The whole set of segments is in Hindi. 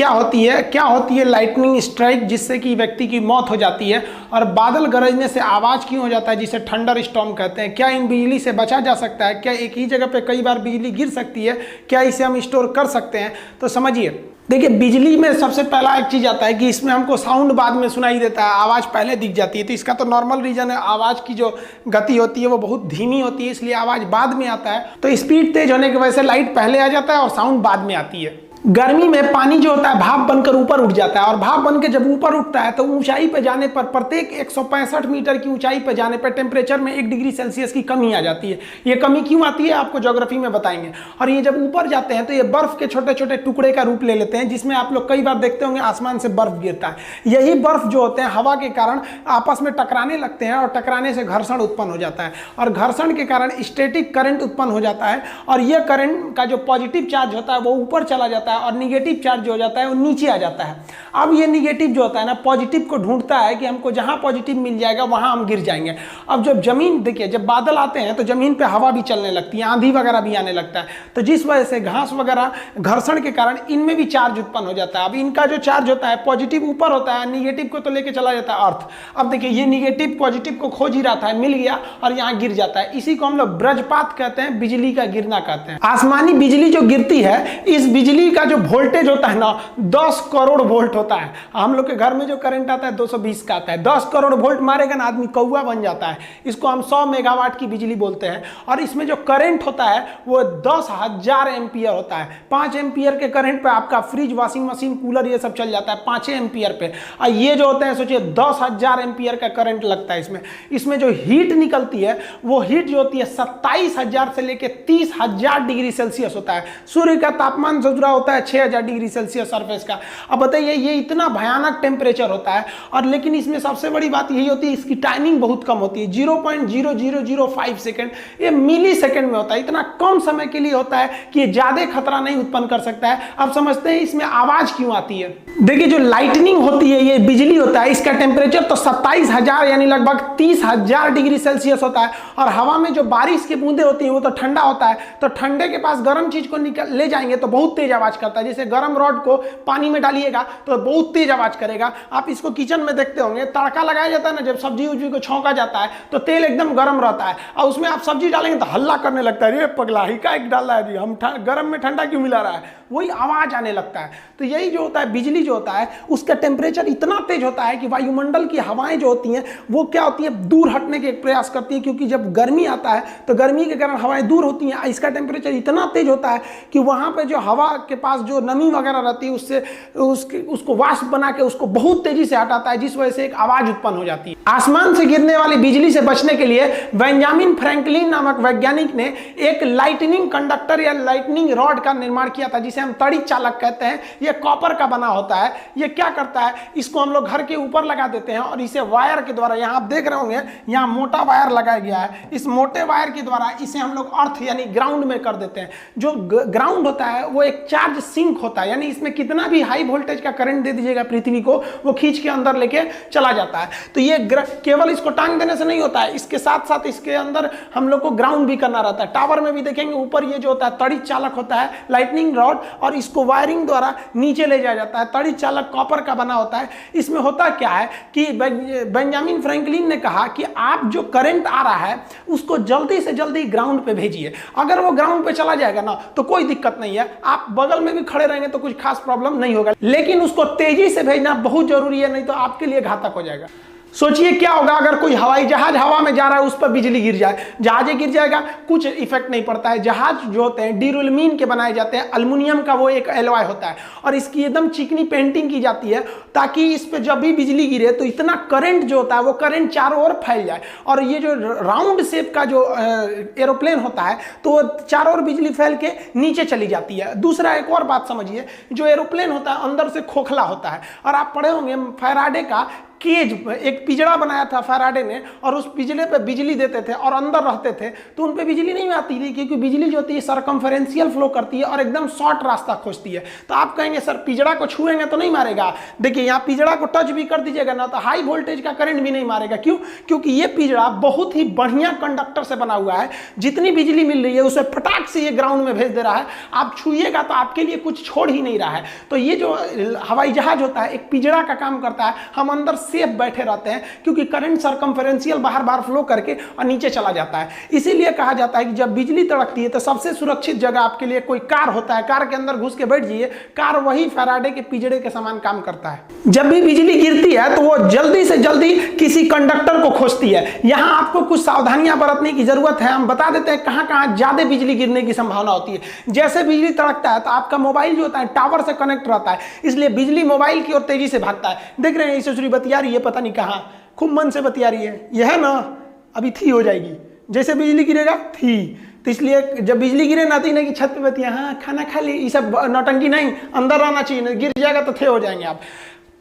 क्या होती है लाइटनिंग स्ट्राइक, जिससे कि व्यक्ति की मौत हो जाती है। और बादल गरजने से आवाज़ क्यों हो जाता है, जिसे थंडर स्टॉर्म कहते हैं। क्या इन बिजली से बचा जा सकता है? क्या एक ही जगह पे कई बार बिजली गिर सकती है? क्या इसे हम स्टोर कर सकते हैं? तो समझिए, देखिए बिजली में सबसे पहला एक चीज़ आता है कि इसमें हमको साउंड बाद में सुनाई देता है, आवाज़ पहले दिख जाती है। तो इसका तो नॉर्मल रीज़न है, आवाज़ की जो गति होती है वो बहुत धीमी होती है, इसलिए आवाज़ बाद में आता है। तो स्पीड तेज होने की वजह से लाइट पहले आ जाता है और साउंड बाद में आती है। गर्मी में पानी जो होता है भाप बनकर ऊपर उठ जाता है, और भाप बनकर जब ऊपर उठता है तो ऊंचाई पर जाने पर, प्रत्येक 165 मीटर की ऊंचाई पर जाने पर टेम्परेचर में 1 डिग्री सेल्सियस की कमी आ जाती है। ये कमी क्यों आती है आपको ज्योग्राफी में बताएंगे। और ये जब ऊपर जाते हैं तो ये बर्फ के छोटे छोटे टुकड़े का रूप ले लेते हैं, जिसमें आप लोग कई बार देखते होंगे आसमान से बर्फ गिरता है। यही बर्फ जो होते हैं हवा के कारण आपस में टकराने लगते हैं, और टकराने से घर्षण उत्पन्न हो जाता है, और घर्षण के कारण स्टैटिक करंट उत्पन्न हो जाता है। और यह करंट का जो पॉजिटिव चार्ज होता है वो ऊपर चला जाता है, और निगेटिव चार्ज जो हो जाता है वो नीचे आ जाता है। अब ये निगेटिव जो होता है ना, पॉजिटिव को ढूंढता है कि हमको जहां पॉजिटिव मिल जाएगा वहां हम गिर जाएंगे। अब जब जमीन, देखिए जब बादल आते हैं तो जमीन पे हवा भी चलने लगती है, आंधी वगैरह भी आने लगता है, तो जिस वजह से घास वगैरह घर्षण के कारण इनमें भी चार्ज उत्पन्न हो जाता है। अब इनका जो चार्ज होता है पॉजिटिव ऊपर होता है, निगेटिव को तो लेके चला जाता है अर्थ। अब देखिए ये निगेटिव पॉजिटिव को खोज ही रहा था, मिल गया और यहाँ गिर जाता है। इसी को हम लोग वज्रपात कहते हैं, बिजली का गिरना कहते हैं। आसमानी बिजली जो गिरती है, इस बिजली का जो वोल्टेज होता है ना 10 करोड़ वोल्ट होता है। हम लोग के घर में जो करंट आता है 220 का आता है, 10 करोड़ वोल्ट मारेगा ना आदमी कौवा बन जाता है। इसको हम 100 मेगावाट की बिजली बोलते हैं। और इसमें जो करंट होता है वो 10,000 एम्पियर होता है। 5 एम्पियर के करंट पे आपका फ्रिज, वॉशिंग मशीन, कूलर ये सब चल जाता है 5 एम्पियर पे। और ये जो होते हैं सोचिए 10,000 एम्पियर का करंट लगता है इसमें। इसमें जो हीट निकलती है वो हीट जो होती है 27,000 से लेकर 30,000 डिग्री सेल्सियस होता है। सूर्य का तापमान जो जुड़ा होता है 6,000 डिग्री सेल्सियस सरफेस का। अब बताइए ये इतना भयानक टेम्परेचर होता है। और लेकिन इसमें सबसे बड़ी बात यही होती है इसकी टाइमिंग बहुत कम होती है, 0.0005 सेकेंड। ये मिली सेकेंड में होता है, इतना कम समय के लिए होता है कि ये ज्यादा खतरा नहीं उत्पन्न कर सकता है। अब समझते हैं इसमें आवाज क्यों आती है। देखिए जो लाइटनिंग होती है, ये बिजली होता है, इसका टेम्परेचर तो 27,000 यानी लगभग 30,000 डिग्री सेल्सियस होता है। और हवा में जो बारिश की बूंदे होती है वो तो ठंडा होता है, तो ठंडे के पास गर्म चीज को ले जाएंगे तो बहुत तेज आवाज करता है। जैसे गर्म रॉड को पानी में डालिएगा तो बहुत तेज आवाज करेगा। आप इसको किचन में देखते होंगे, तड़का लगाया जाता है ना, जब सब्जी उब्जी को छौंका जाता है तो तेल एकदम गर्म रहता है, और उसमें आप सब्जी डालेंगे तो हल्ला करने लगता है, ये पगला ही का एक डाला है जी, हम गर्म में ठंडा क्यों मिला रहा है, वही आवाज आने लगता है। तो यही जो होता है बिजली जो होता है उसका टेम्परेचर इतना तेज होता है कि वायुमंडल की हवाएं जो होती हैं वो क्या होती है, दूर हटने के प्रयास करती है। क्योंकि जब गर्मी आता है तो गर्मी के कारण हवाएं दूर होती हैं। इसका टेम्परेचर इतना तेज होता है कि वहां पे जो हवा के पास जो नमी वगैरह रहती है उससे उसको वाष्प बना के उसको बहुत तेजी से हटाता है, जिस वजह से एक आवाज उत्पन्न हो जाती है। आसमान से गिरने वाली बिजली से बचने के लिए बेंजामिन फ्रैंकलिन नामक वैज्ञानिक ने एक लाइटनिंग कंडक्टर या लाइटनिंग रॉड का निर्माण किया था, जिसे हम तड़ी चालक कहते हैं। यह कॉपर का बना होता है। यह क्या करता है, इसको हम लोग घर के ऊपर लगा देते हैं और इसे वायर के द्वारा, यहाँ आप देख रहे होंगे यहाँ मोटा वायर लगाया गया है, इस मोटे वायर के द्वारा इसे हम लोग अर्थ यानी ग्राउंड में कर देते हैं। जो ग्राउंड होता है वो एक चार्ज सिंक होता है, यानी इसमें कितना भी हाई वोल्टेज का करंट दे दीजिएगा पृथ्वी को, वो खींच के अंदर लेके चला जाता है। तो ये केवल इसको टांग देने से नहीं होता है, इसके साथ साथ इसके अंदर हम लोग को ग्राउंड भी करना रहता है। टावर में भी देखेंगे ऊपर ये जो होता है तड़ी चालक होता है, लाइटनिंग रॉड, और इसको वायरिंग द्वारा नीचे ले जाया जाता है। तड़ी चालक कॉपर का बना होता है। इसमें होता क्या है कि बेंजामिन फ्रैंकलिन ने कहा कि आप जो करंट आ रहा है उसको जल्दी से जल्दी ग्राउंड पे भेजिए। अगर वो ग्राउंड पे चला जाएगा ना तो कोई दिक्कत नहीं है, आप बगल में भी खड़े रहेंगे तो कुछ खास प्रॉब्लम नहीं होगा, लेकिन उसको तेजी से भेजना बहुत जरूरी है, नहीं तो आपके लिए घातक हो जाएगा। सोचिए क्या होगा अगर कोई हवाई जहाज हवा में जा रहा है उस पर बिजली गिर जाए, जहाज गिर जाएगा, कुछ इफेक्ट नहीं पड़ता है। जहाज जो होते हैं ड्यूरेलमीन के बनाए जाते हैं, अल्युमिनियम का वो एक एलॉय होता है, और इसकी एकदम चिकनी पेंटिंग की जाती है ताकि इस पे जब भी बिजली गिरे तो इतना करंट जो होता है वो करंट चारों ओर फैल जाए। और ये जो राउंड शेप का जो एरोप्लेन होता है तो वो चारों ओर बिजली फैल के नीचे चली जाती है। दूसरा एक और बात समझिए, जो एरोप्लेन होता है अंदर से खोखला होता है, और आप पढ़े होंगे फैराडे का केज, एक पिंजड़ा बनाया था फैराडे ने, और उस पिंजड़े पे बिजली देते थे और अंदर रहते थे तो उन पे बिजली नहीं आती थी, क्योंकि बिजली जो होती है सरकमफेरेंशियल फ्लो करती है और एकदम शॉर्ट रास्ता खोजती है। तो आप कहेंगे सर पिंजड़ा को छुएंगे तो नहीं मारेगा। देखिए यहाँ पिंजड़ा को टच भी कर दीजिएगा ना तो हाई वोल्टेज का करंट भी नहीं मारेगा। क्यों? क्योंकि ये पिंजड़ा बहुत ही बढ़िया कंडक्टर से बना हुआ है, जितनी बिजली मिल रही है उसे फटाक से ये ग्राउंड में भेज दे रहा है। आप छुइएगा तो आपके लिए कुछ छोड़ ही नहीं रहा है। तो ये जो हवाई जहाज होता है एक पिंजड़ा का काम करता है, हम अंदर सेफ बैठे रहते हैं क्योंकि करंट सरकमफेरेंशियल बाहर बाहर फ्लो करके और नीचे चला जाता है। इसीलिए कहा जाता है कि जब बिजली तड़कती है तो सबसे सुरक्षित जगह आपके लिए कोई कार होता है, कार के अंदर घुस के बैठ जाइए, कार वही फैराडे के पिंजड़े के समान काम करता है। जब भी बिजली गिरती है तो वो जल्दी से जल्दी किसी कंडक्टर को खोजती है। यहाँ आपको कुछ सावधानियां बरतने की जरूरत है। हम बता देते हैं कहां कहां ज्यादा बिजली गिरने की संभावना होती है। जैसे बिजली तड़कता है तो आपका मोबाइल जो होता है टावर से कनेक्ट रहता है, इसलिए बिजली मोबाइल की ओर तेजी से भागता है। देख रहे हैं ईश्वरी बतिया रही है, पता नहीं कहां, खूब मन से बतिया रही है। यह है ना, अभी थी हो जाएगी, जैसे बिजली गिरेगा थी। तो इसलिए जब बिजली गिरे ना कि छत पे बतिया, हाँ खाना खा ली, ये सब नौटंकी नहीं, अंदर रहना चाहिए, गिर जाएगा तो थे हो जाएंगे आप।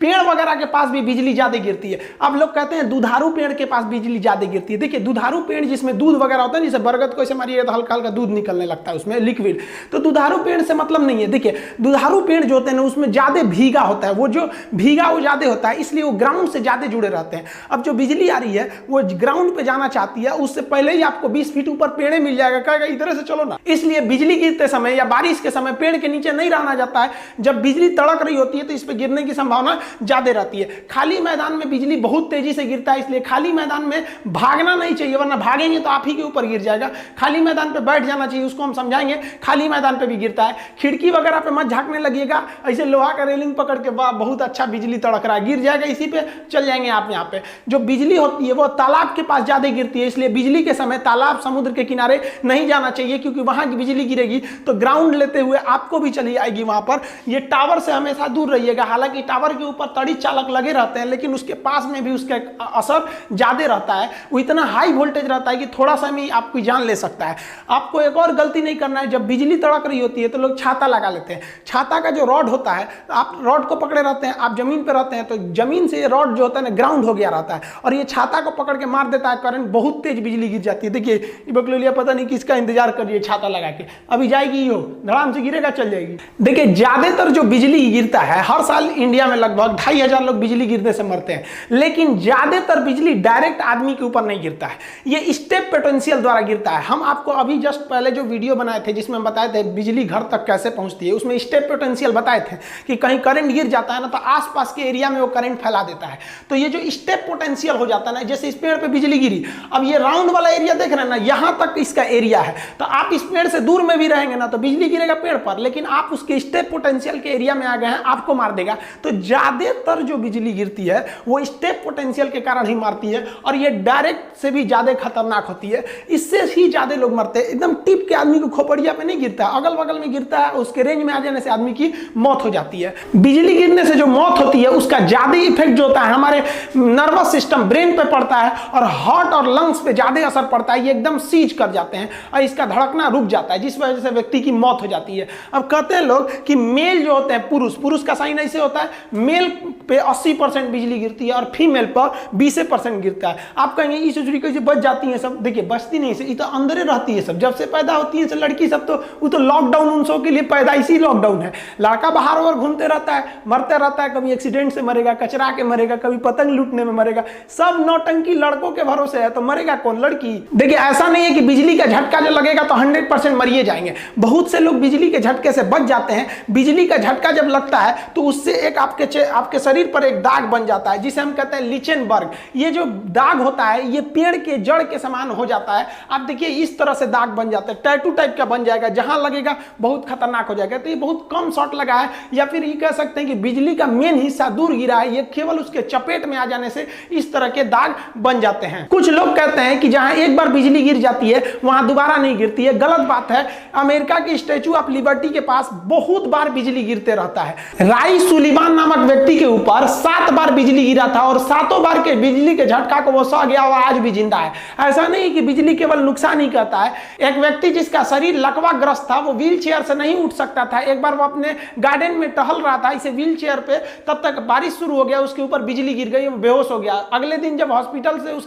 पेड़ वगैरह के पास भी बिजली ज्यादा गिरती है। अब लोग कहते हैं दुधारू पेड़ के पास बिजली ज्यादा गिरती है। देखिए दुधारू पेड़ जिसमें दूध वगैरह होता है, जैसे बरगद को ऐसे मारिएगा तो हल्का हल्का दूध निकलने लगता है उसमें लिक्विड, तो दुधारू पेड़ से मतलब नहीं है। देखिए दुधारू पेड़ जो होते हैं ना उसमें ज्यादा भीगा होता है, वो जो भीगा वो ज्यादा होता है, इसलिए वो ग्राउंड से ज्यादा जुड़े रहते हैं। अब जो बिजली आ रही है वो ग्राउंड पे जाना चाहती है, उससे पहले ही आपको 20 फीट ऊपर पेड़ मिल जाएगा, कहेगा इधर से चलो ना। इसलिए बिजली गिरते समय या बारिश के समय पेड़ के नीचे नहीं रहना जाता है। जब बिजली तड़क रही होती है तो इस पर गिरने की संभावना ज्यादा रहती है। खाली मैदान में बिजली बहुत तेजी से गिरता है, इसलिए खाली मैदान में भागना नहीं चाहिए, वरना भागेंगे तो आप ही के ऊपर गिर जाएगा। खाली मैदान पे बैठ जाना चाहिए, उसको हम समझाएंगे। खाली मैदान पे भी गिरता है, खिड़की वगैरह पे मत झांकने लगिएगा, ऐसे लोहा का रेलिंग पकड़ के वाह बहुत अच्छा बिजली तड़क रहा है, गिर जाएगा, इसी पे चल जाएंगे आप। यहाँ पे जो बिजली होती है वो तालाब के पास ज्यादा गिरती है, इसलिए बिजली के समय तालाब समुद्र के किनारे नहीं जाना चाहिए, क्योंकि वहां की बिजली गिरेगी तो ग्राउंड लेते हुए आपको भी चली आएगी वहां पर। ये टावर से हमेशा दूर रहिएगा। हालांकि टावर के ऊपर तड़ी चालक लगे रहते हैं, लेकिन उसके पास में भी उसका असर ज्यादा रहता है। वो इतना हाई वोल्टेज रहता है कि थोड़ा सा में आपकी जान ले सकता है। आपको एक और गलती नहीं करना है, जब बिजली तड़क रही होती है तो लोग छाता लगा लेते हैं। छाता का जो रॉड होता है, आप रॉड को पकड़े रहते हैं, आप जमीन पे रहते हैं तो जमीन से रॉड जो होता है ना ग्राउंड हो गया रहता है, और ये छाता को पकड़ के मार देता है करंट, बहुत तेज बिजली गिर जाती है। देखिए बकलोलिया पता नहीं किसका इंतजार कर रही है छाता लगा के, अभी जाएगी हो धड़ाम से गिरेगा चल जाएगी। देखिए ज्यादातर जो बिजली गिरता है, हर साल इंडिया में लगभग 2500 लोग बिजली गिरने से मरते हैं, लेकिन ज्यादातर बिजली डायरेक्ट आदमी के ऊपर नहीं गिरता है, ये स्टेप पोटेंशियल द्वारा गिरता है। हम आपको अभी जस्ट पहले जो वीडियो बनाए थे जिसमें बताए थे बिजली घर तक कैसे पहुंचती है, उसमें स्टेप पोटेंशियल बताए थे कि कहीं करंट गिर जाता है ना तो आसपास के एरिया में वो करंट फैला देता है। तो ये जो स्टेप पोटेंशियल हो जाता है ना, जैसे इस पेड़ पे बिजली गिरी, अब ये राउंड वाला एरिया देख रहे हैं ना, यहां तक इसका एरिया है, तो आप इस पेड़ से दूर में भी रहेंगे ना तो बिजली गिरेगा पेड़ पर, लेकिन आप उसके स्टेप पोटेंशियल के एरिया में आ गए हैं, आपको मार देगा। तो ज्यादातर जो बिजली गिरती है वो स्टेप पोटेंशियल के कारण ही मारती है, और ये डायरेक्ट से भी ज्यादा खतरनाक होती है, इससे ही ज्यादा लोग मरते हैं। एकदम टिप के आदमी को खोपड़िया पे नहीं गिरता, अगल बगल में गिरता है, उसके रेंज में आ जाने से आदमी की मौत हो जाती है। बिजली गिरने से जो मौत होती है उसका ज्यादा इफेक्ट जो होता है हमारे नर्वस सिस्टम ब्रेन पे पड़ता है, और हार्ट और लंग्स पे ज्यादा असर पड़ता है। ये एकदम सीज कर जाते हैं और इसका धड़कना रुक जाता है, जिस वजह से व्यक्ति की मौत हो जाती है। अब कहते हैं लोग कि मेल जो होते हैं, पुरुष का साइन ऐसे होता है, मेल पे 80% बिजली गिरती है और फीमेल पर 20% गिरता है। आप कहेंगे इस चुचरी कैसे बच जाती है सब, देखिए बचती नहीं, ये तो अंदर रहती है सब, जब से पैदा होती है लड़की सब, तो वो तो लॉकडाउन उन सब के लिए पैदाइशी लॉकडाउन है। लड़का बाहर और घूमते रहता है, मरते रहता है, कभी एक्सीडेंट से मरेगा, कचरा के मरेगा, कभी पतंग लूटने में मरेगा, सब नौटंकी लड़कों के भरोसे है, तो मरेगा कौन? लड़की। देखिए ऐसा नहीं है कि बिजली का झटका जो लगेगा तो 100% मरिए जाएंगे, बहुत से लोग बिजली के झटके से बच जाते हैं। बिजली का झटका जब लगता है तो उससे एक आपके शरीर पर एक दाग बन जाता है, जिसे हम कहते हैं लिचेनबर्ग। ये जो दाग होता है ये पेड़ के जड़ के समान हो जाता है। आप देखिए इस तरह से दाग बन जाता है, टैटू टाइप का बन जाएगा, जहां लगेगा बहुत खतरनाक हो जाएगा। तो ये बहुत कम शॉट लगा है, या फिर ये कह सकते हैं कि बिजली का मेन हिस्सा दूर गिरा है, ये केवल उसके चपेट में आ जाने से इस तरह के दाग बन जाते हैं। कुछ लोग कहते हैं कि जहां एक बार बिजली गिर जाती है वहां दोबारा नहीं गिरती है, गलत बात है। अमेरिका के स्टैचू ऑफ लिबर्टी के पास बहुत बार बिजली गिरते रहता है। राई सुलिवान नामक व्यक्ति के ऊपर 7 बार बिजली गिरा था और 7 बार के बिजली के झटका को वो सह गया और आज भी जिंदा है। ऐसा नहीं कि बिजली केवल नुकसान ही करता है। एक व्यक्ति जिसका शरीर लकवाग्रस्त था, वो व्हील चेयर से नहीं उठ सकता था। एक बार वो अपने गार्डन में टहल रहा था इसे व्हील चेयर पे, तब तक बारिश शुरू हो गया, उसके ऊपर बिजली गिर गई, वो बेहोश हो गया। अगले दिन जब हॉस्पिटल से उसके